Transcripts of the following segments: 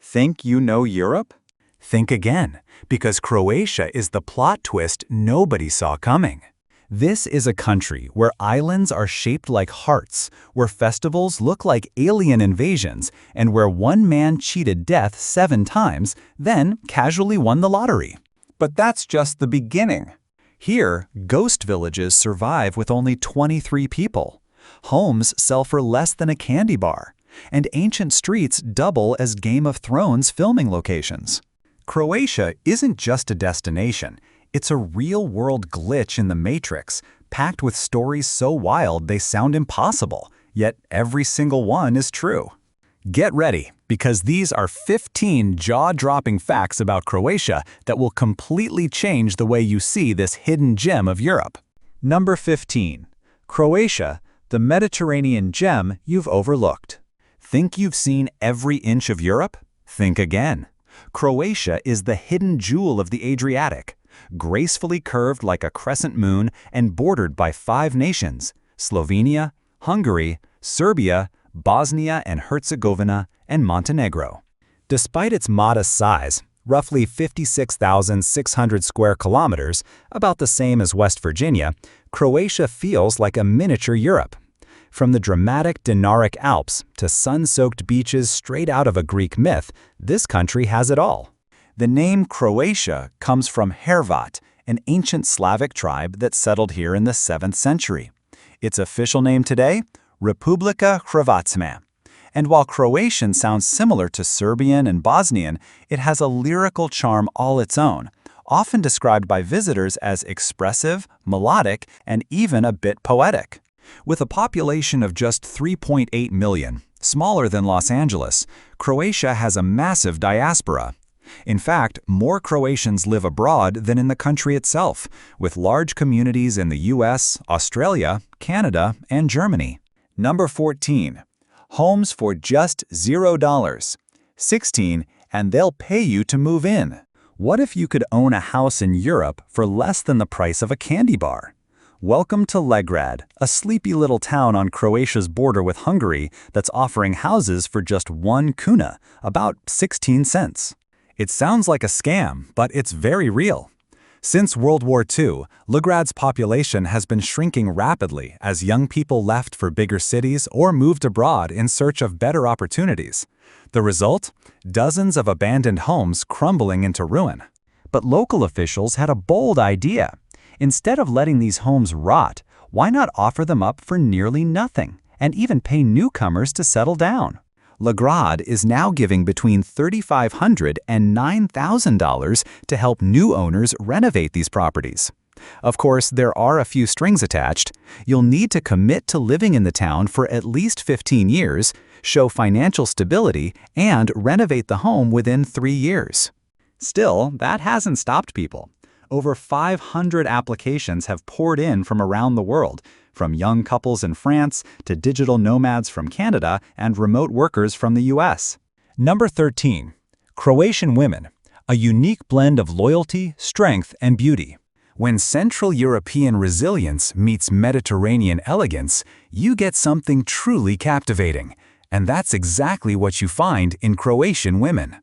Think you know Europe? Think again, because Croatia is the plot twist nobody saw coming. This is a country where islands are shaped like hearts, where festivals look like alien invasions, and where one man cheated death 7 times, then casually won the lottery. But that's just the beginning. Here, ghost villages survive with only 23 people. Homes sell for less than a candy bar, and ancient streets double as Game of Thrones filming locations. Croatia isn't just a destination. It's a real-world glitch in the Matrix, packed with stories so wild they sound impossible, yet every single one is true. Get ready, because these are 15 jaw-dropping facts about Croatia that will completely change the way you see this hidden gem of Europe. Number 15. Croatia, the Mediterranean gem you've overlooked. Think you've seen every inch of Europe? Think again. Croatia is the hidden jewel of the Adriatic, gracefully curved like a crescent moon and bordered by 5 nations: Slovenia, Hungary, Serbia, Bosnia and Herzegovina, and Montenegro. Despite its modest size, roughly 56,600 square kilometers, about the same as West Virginia, Croatia feels like a miniature Europe. From the dramatic Dinaric Alps to sun-soaked beaches straight out of a Greek myth, this country has it all. The name Croatia comes from Hrvat, an ancient Slavic tribe that settled here in the 7th century. Its official name today? Republika Hrvatska. And while Croatian sounds similar to Serbian and Bosnian, it has a lyrical charm all its own, often described by visitors as expressive, melodic, and even a bit poetic. With a population of just 3.8 million, smaller than Los Angeles, Croatia has a massive diaspora. In fact, more Croatians live abroad than in the country itself, with large communities in the US, Australia, Canada, and Germany. Number 14. Homes for just $0. 16, and they'll pay you to move in. What if you could own a house in Europe for less than the price of a candy bar? Welcome to Legrad, a sleepy little town on Croatia's border with Hungary that's offering houses for just 1 kuna, about 16 cents. It sounds like a scam, but it's very real. Since World War II, Legrad's population has been shrinking rapidly as young people left for bigger cities or moved abroad in search of better opportunities. The result? Dozens of abandoned homes crumbling into ruin. But local officials had a bold idea. Instead of letting these homes rot, why not offer them up for nearly nothing and even pay newcomers to settle down? Legrad is now giving between $3,500 and $9,000 to help new owners renovate these properties. Of course, there are a few strings attached. You'll need to commit to living in the town for at least 15 years, show financial stability, and renovate the home within 3 years. Still, that hasn't stopped people. Over 500 applications have poured in from around the world, from young couples in France to digital nomads from Canada and remote workers from the US. Number 13. Croatian women, a unique blend of loyalty, strength, and beauty. When Central European resilience meets Mediterranean elegance, you get something truly captivating. And that's exactly what you find in Croatian women.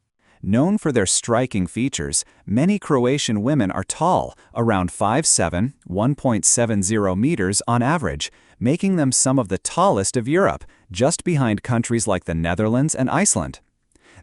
Known for their striking features, many Croatian women are tall, around 5'7", 1.70 meters on average, making them some of the tallest of Europe, just behind countries like the Netherlands and Iceland.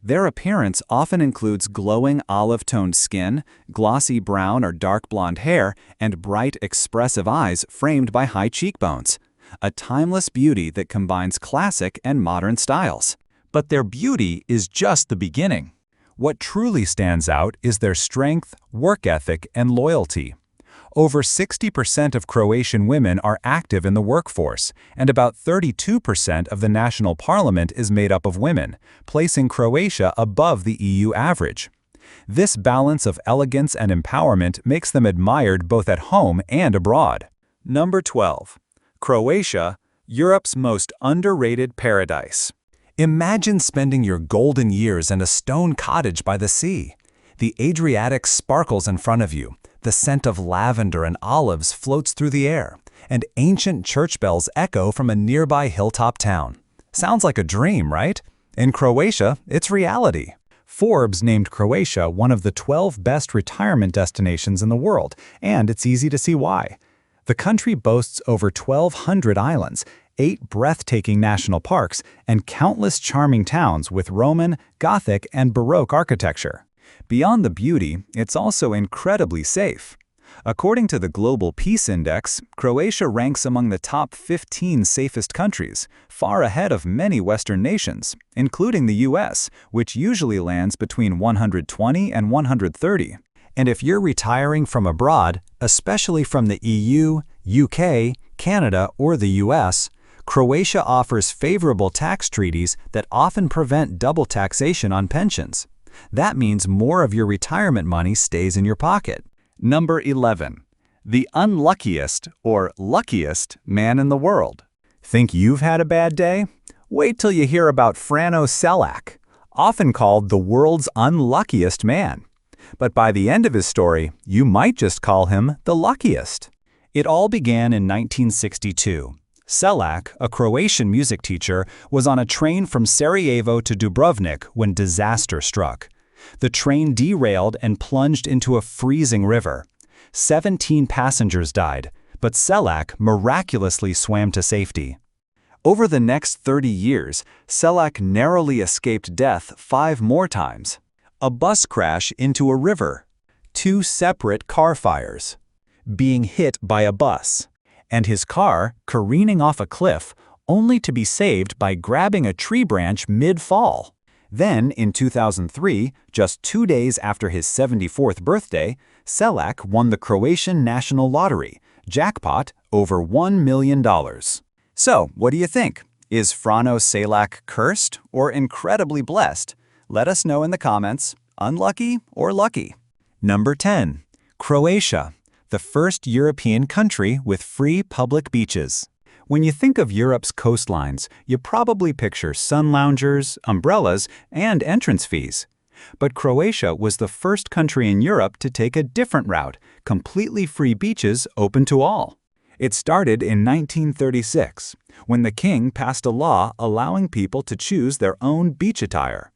Their appearance often includes glowing olive-toned skin, glossy brown or dark blonde hair, and bright, expressive eyes framed by high cheekbones. A timeless beauty that combines classic and modern styles. But their beauty is just the beginning. What truly stands out is their strength, work ethic, and loyalty. Over 60% of Croatian women are active in the workforce, and about 32% of the national parliament is made up of women, placing Croatia above the EU average. This balance of elegance and empowerment makes them admired both at home and abroad. Number 12. Croatia, Europe's most underrated paradise. Imagine spending your golden years in a stone cottage by the sea. The Adriatic sparkles in front of you, the scent of lavender and olives floats through the air, and ancient church bells echo from a nearby hilltop town. Sounds like a dream, right? In Croatia, it's reality. Forbes named Croatia one of the 12 best retirement destinations in the world, and it's easy to see why. The country boasts over 1,200 islands, 8 breathtaking national parks, and countless charming towns with Roman, Gothic, and Baroque architecture. Beyond the beauty, it's also incredibly safe. According to the Global Peace Index, Croatia ranks among the top 15 safest countries, far ahead of many Western nations, including the US, which usually lands between 120 and 130. And if you're retiring from abroad, especially from the EU, UK, Canada, or the US, Croatia offers favorable tax treaties that often prevent double taxation on pensions. That means more of your retirement money stays in your pocket. Number 11. The unluckiest or luckiest man in the world. Think you've had a bad day? Wait till you hear about Frano Selak, often called the world's unluckiest man. But by the end of his story, you might just call him the luckiest. It all began in 1962. Selak, a Croatian music teacher, was on a train from Sarajevo to Dubrovnik when disaster struck. The train derailed and plunged into a freezing river. 17 passengers died, but Selak miraculously swam to safety. Over the next 30 years, Selak narrowly escaped death 5 more times. A bus crash into a river, 2 separate car fires, being hit by a bus, and his car careening off a cliff only to be saved by grabbing a tree branch mid-fall. Then, in 2003, just 2 days after his 74th birthday, Selak won the Croatian National Lottery, jackpot over $1 million. So, what do you think? Is Frano Selak cursed or incredibly blessed? Let us know in the comments, unlucky or lucky. Number 10. Croatia, the first European country with free public beaches. When you think of Europe's coastlines, you probably picture sun loungers, umbrellas, and entrance fees. But Croatia was the first country in Europe to take a different route, completely free beaches open to all. It started in 1936, when the king passed a law allowing people to choose their own beach attire.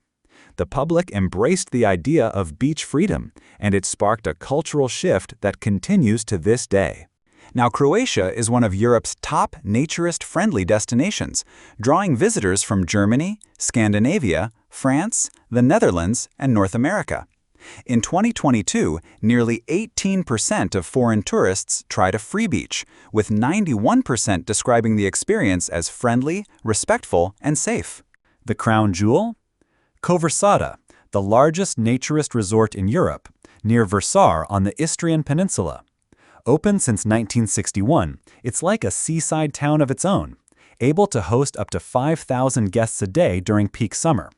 The public embraced the idea of beach freedom, and it sparked a cultural shift that continues to this day. Now, Croatia is one of Europe's top naturist-friendly destinations, drawing visitors from Germany, Scandinavia, France, the Netherlands, and North America. In 2022, nearly 18% of foreign tourists tried a free beach, with 91% describing the experience as friendly, respectful, and safe. The crown jewel? Koversada, the largest naturist resort in Europe, near Versar on the Istrian Peninsula. Open since 1961, it's like a seaside town of its own, able to host up to 5,000 guests a day during peak summer.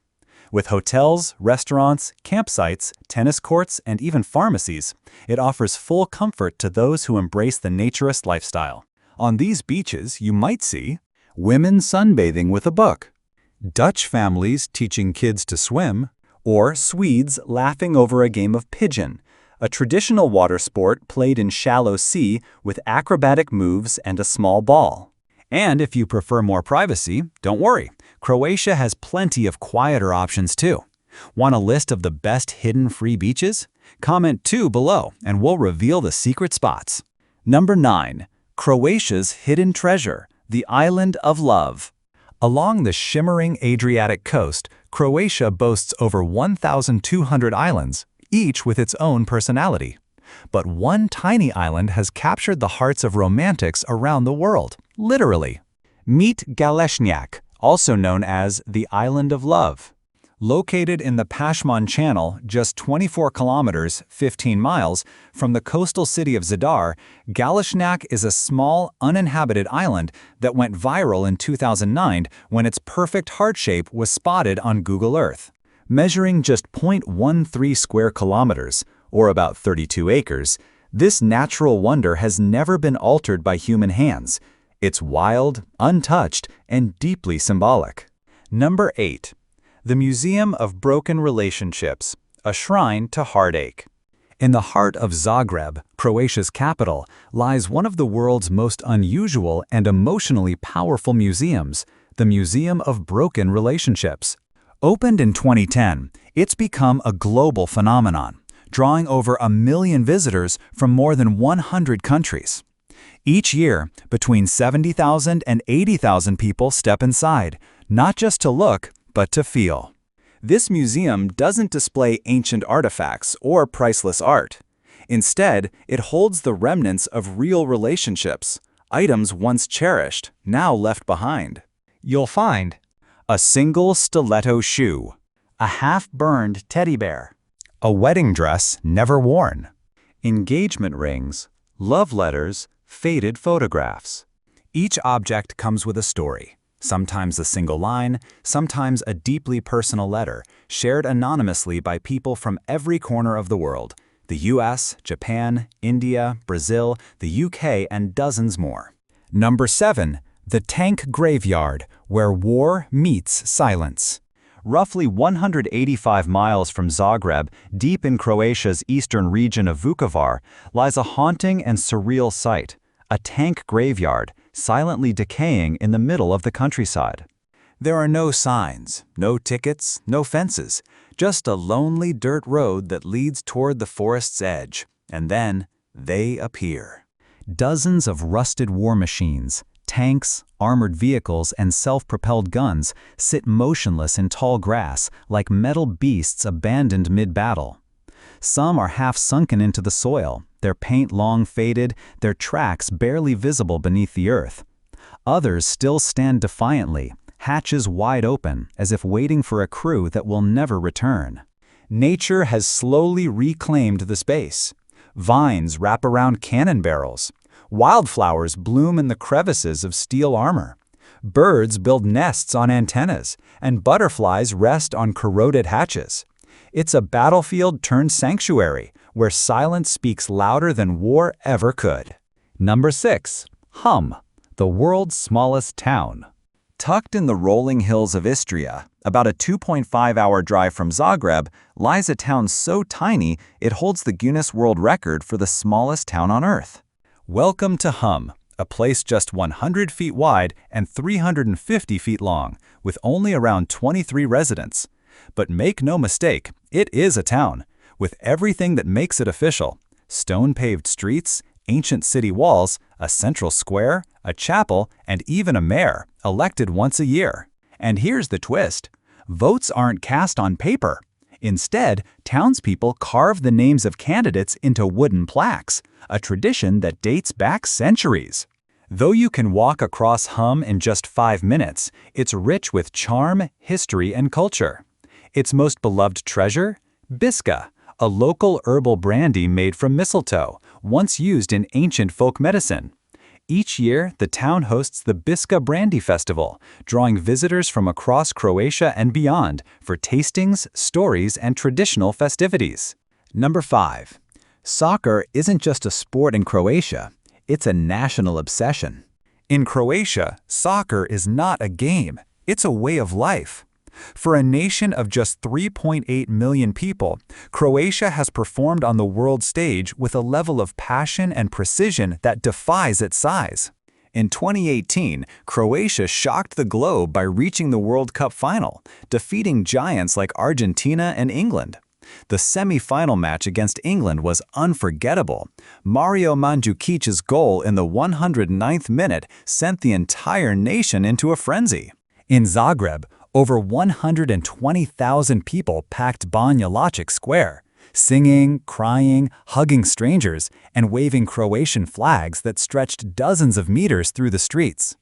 With hotels, restaurants, campsites, tennis courts, and even pharmacies, it offers full comfort to those who embrace the naturist lifestyle. On these beaches, you might see women sunbathing with a book, Dutch families teaching kids to swim, or Swedes laughing over a game of pigeon, a traditional water sport played in shallow sea with acrobatic moves and a small ball. And if you prefer more privacy, don't worry, Croatia has plenty of quieter options too. Want a list of the best hidden free beaches? Comment 2 below and we'll reveal the secret spots. Number 9. Croatia's hidden treasure, the Island of Love. Along the shimmering Adriatic coast, Croatia boasts over 1,200 islands, each with its own personality. But one tiny island has captured the hearts of romantics around the world, literally. Meet Galeshnjak, also known as the Island of Love. Located in the Pashman Channel, just 24 kilometers, 15 miles, from the coastal city of Zadar, Galeshnjak is a small, uninhabited island that went viral in 2009 when its perfect heart shape was spotted on Google Earth. Measuring just 0.13 square kilometers, or about 32 acres, this natural wonder has never been altered by human hands. It's wild, untouched, and deeply symbolic. Number 8. The Museum of Broken Relationships, a shrine to heartache. In the heart of Zagreb, Croatia's capital, lies one of the world's most unusual and emotionally powerful museums, the Museum of Broken Relationships. Opened in 2010, it's become a global phenomenon, drawing over 1 million visitors from more than 100 countries. Each year, between 70,000 and 80,000 people step inside, not just to look, but to feel. This museum doesn't display ancient artifacts or priceless art. Instead, it holds the remnants of real relationships, items once cherished, now left behind. You'll find A single stiletto shoe, a half-burned teddy bear, a wedding dress never worn, engagement rings, love letters, faded photographs. Each object comes with a story, sometimes a single line, sometimes a deeply personal letter, shared anonymously by people from every corner of the world: the US, Japan, India, Brazil, the UK, and dozens more. Number 7. The Tank Graveyard, where war meets silence. Roughly 185 miles from Zagreb, deep in Croatia's eastern region of Vukovar, lies a haunting and surreal sight, a tank graveyard, silently decaying in the middle of the countryside. There are no signs, no tickets, no fences, just a lonely dirt road that leads toward the forest's edge, and then they appear. Dozens of rusted war machines, tanks, armored vehicles, and self-propelled guns sit motionless in tall grass like metal beasts abandoned mid-battle. Some are half sunken into the soil, their paint long faded, their tracks barely visible beneath the earth. Others still stand defiantly, hatches wide open, as if waiting for a crew that will never return. Nature has slowly reclaimed the space. Vines wrap around cannon barrels. Wildflowers bloom in the crevices of steel armor. Birds build nests on antennas, and butterflies rest on corroded hatches. It's a battlefield turned sanctuary, where silence speaks louder than war ever could. Number 6. Hum, the world's smallest town. Tucked in the rolling hills of Istria, about a 2.5-hour drive from Zagreb, lies a town so tiny it holds the Guinness World Record for the smallest town on Earth. Welcome to Hum, a place just 100 feet wide and 350 feet long, with only around 23 residents. But make no mistake, it is a town, with everything that makes it official: stone-paved streets, ancient city walls, a central square, a chapel, and even a mayor, elected once a year. And here's the twist: votes aren't cast on paper. Instead, townspeople carve the names of candidates into wooden plaques, a tradition that dates back centuries. Though you can walk across Hum in just 5 minutes, it's rich with charm, history, and culture. Its most beloved treasure? Biska, a local herbal brandy made from mistletoe, once used in ancient folk medicine. Each year, the town hosts the Biska Brandy Festival, drawing visitors from across Croatia and beyond for tastings, stories, and traditional festivities. Number 5. Soccer isn't just a sport in Croatia, it's a national obsession. In Croatia, soccer is not a game, it's a way of life. For a nation of just 3.8 million people, Croatia has performed on the world stage with a level of passion and precision that defies its size. In 2018, Croatia shocked the globe by reaching the World Cup final, defeating giants like Argentina and England. The semi-final match against England was unforgettable. Mario Mandžukić's goal in the 109th minute sent the entire nation into a frenzy. In Zagreb, over 120,000 people packed Banja Luka Square, singing, crying, hugging strangers, and waving Croatian flags that stretched dozens of meters through the streets.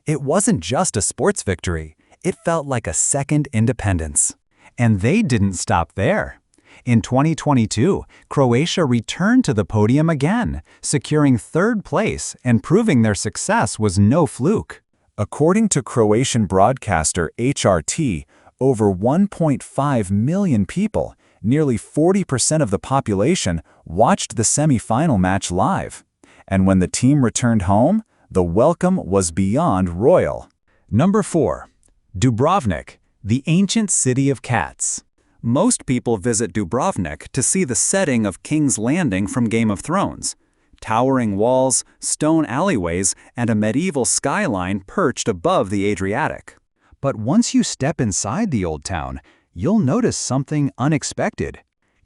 It wasn't just a sports victory, it felt like a second independence. And they didn't stop there. In 2022, Croatia returned to the podium again, securing 3rd place and proving their success was no fluke. According to Croatian broadcaster HRT, over 1.5 million people, nearly 40% of the population, watched the semi-final match live. And when the team returned home, the welcome was beyond royal. Number 4. Dubrovnik, the ancient city of cats. Most people visit Dubrovnik to see the setting of King's Landing from Game of Thrones. Towering walls, stone alleyways, and a medieval skyline perched above the Adriatic. But once you step inside the old town, you'll notice something unexpected.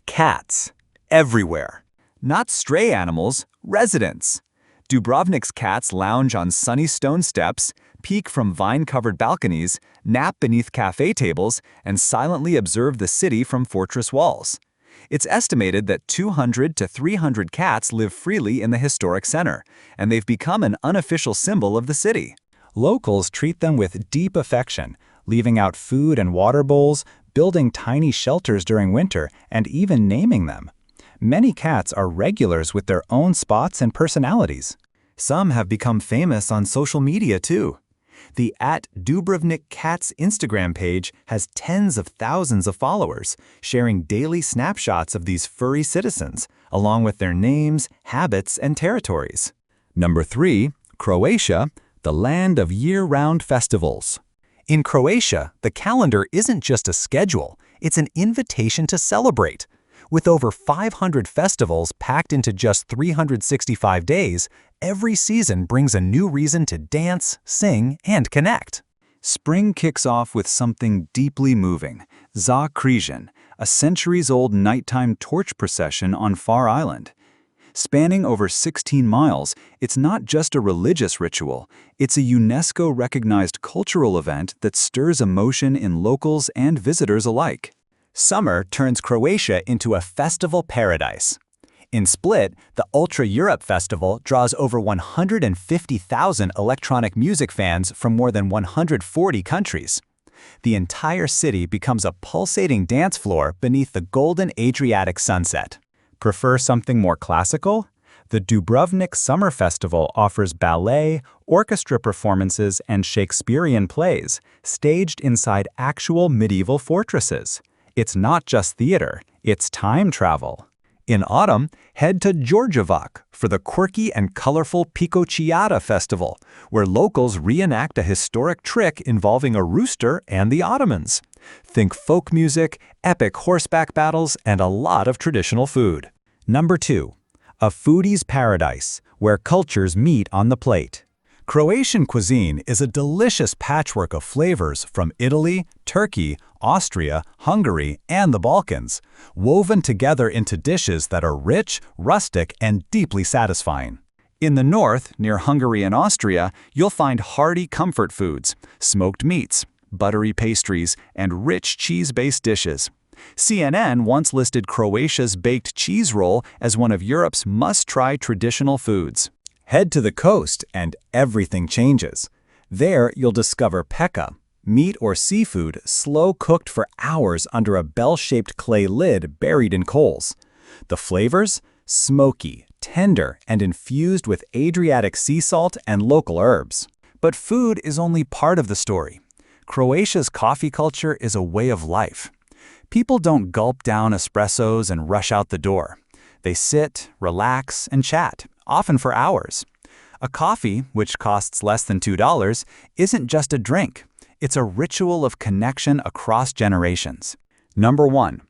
Cats. Everywhere. Not stray animals, residents. Dubrovnik's cats lounge on sunny stone steps, peek from vine-covered balconies, nap beneath cafe tables, and silently observe the city from fortress walls. It's estimated that 200 to 300 cats live freely in the historic center, and they've become an unofficial symbol of the city. Locals treat them with deep affection, leaving out food and water bowls, building tiny shelters during winter, and even naming them. Many cats are regulars with their own spots and personalities. Some have become famous on social media too. The @Dubrovnik Cats Instagram page has tens of thousands of followers, sharing daily snapshots of these furry citizens, along with their names, habits, and territories. Number 3, Croatia, the land of year-round festivals. In Croatia, the calendar isn't just a schedule, it's an invitation to celebrate. With over 500 festivals packed into just 365 days, every season brings a new reason to dance, sing, and connect. Spring kicks off with something deeply moving, Za Križan, a centuries-old nighttime torch procession on Far Island. Spanning over 16 miles, it's not just a religious ritual, it's a UNESCO-recognized cultural event that stirs emotion in locals and visitors alike. Summer turns Croatia into a festival paradise. In Split, the Ultra Europe Festival draws over 150,000 electronic music fans from more than 140 countries. The entire city becomes a pulsating dance floor beneath the golden Adriatic sunset. Prefer something more classical? The Dubrovnik Summer Festival offers ballet, orchestra performances, and Shakespearean plays, staged inside actual medieval fortresses. It's not just theater, it's time travel. In autumn, head to Đurđevac for the quirky and colorful Picocciata Festival, where locals reenact a historic trick involving a rooster and the Ottomans. Think folk music, epic horseback battles, and a lot of traditional food. Number 2. A foodie's paradise, where cultures meet on the plate. Croatian cuisine is a delicious patchwork of flavors from Italy, Turkey, Austria, Hungary, and the Balkans, woven together into dishes that are rich, rustic, and deeply satisfying. In the north, near Hungary and Austria, you'll find hearty comfort foods, smoked meats, buttery pastries, and rich cheese-based dishes. CNN once listed Croatia's baked cheese roll as one of Europe's must-try traditional foods. Head to the coast and everything changes. There you'll discover peka, meat or seafood slow-cooked for hours under a bell-shaped clay lid buried in coals. The flavors? Smoky, tender, and infused with Adriatic sea salt and local herbs. But food is only part of the story. Croatia's coffee culture is a way of life. People don't gulp down espressos and rush out the door. They sit, relax, and chat, often for hours. A coffee, which costs less than $2, isn't just a drink. It's a ritual of connection across generations. Number 1.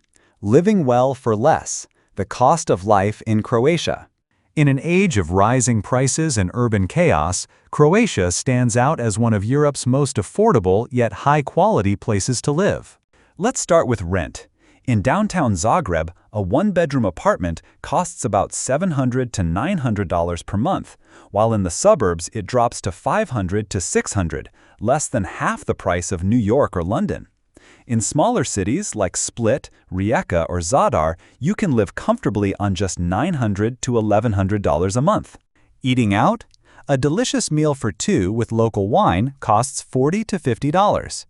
Living well for less. The cost of life in Croatia. In an age of rising prices and urban chaos, Croatia stands out as one of Europe's most affordable yet high-quality places to live. Let's start with rent. In downtown Zagreb, a one-bedroom apartment costs about $700 to $900 per month, while in the suburbs it drops to $500 to $600, less than half the price of New York or London. In smaller cities like Split, Rijeka, or Zadar, you can live comfortably on just $900 to $1,100 a month. Eating out? A delicious meal for two with local wine costs $40 to $50.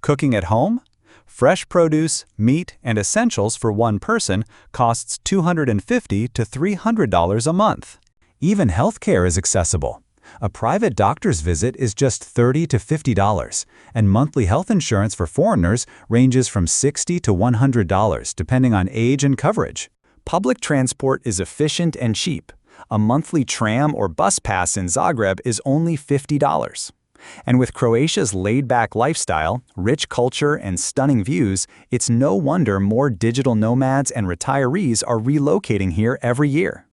Cooking at home? Fresh produce, meat, and essentials for one person costs $250 to $300 a month. Even healthcare is accessible. A private doctor's visit is just $30 to $50, and monthly health insurance for foreigners ranges from $60 to $100 depending on age and coverage. Public transport is efficient and cheap. A monthly tram or bus pass in Zagreb is only $50. And with Croatia's laid-back lifestyle, rich culture, and stunning views, it's no wonder more digital nomads and retirees are relocating here every year.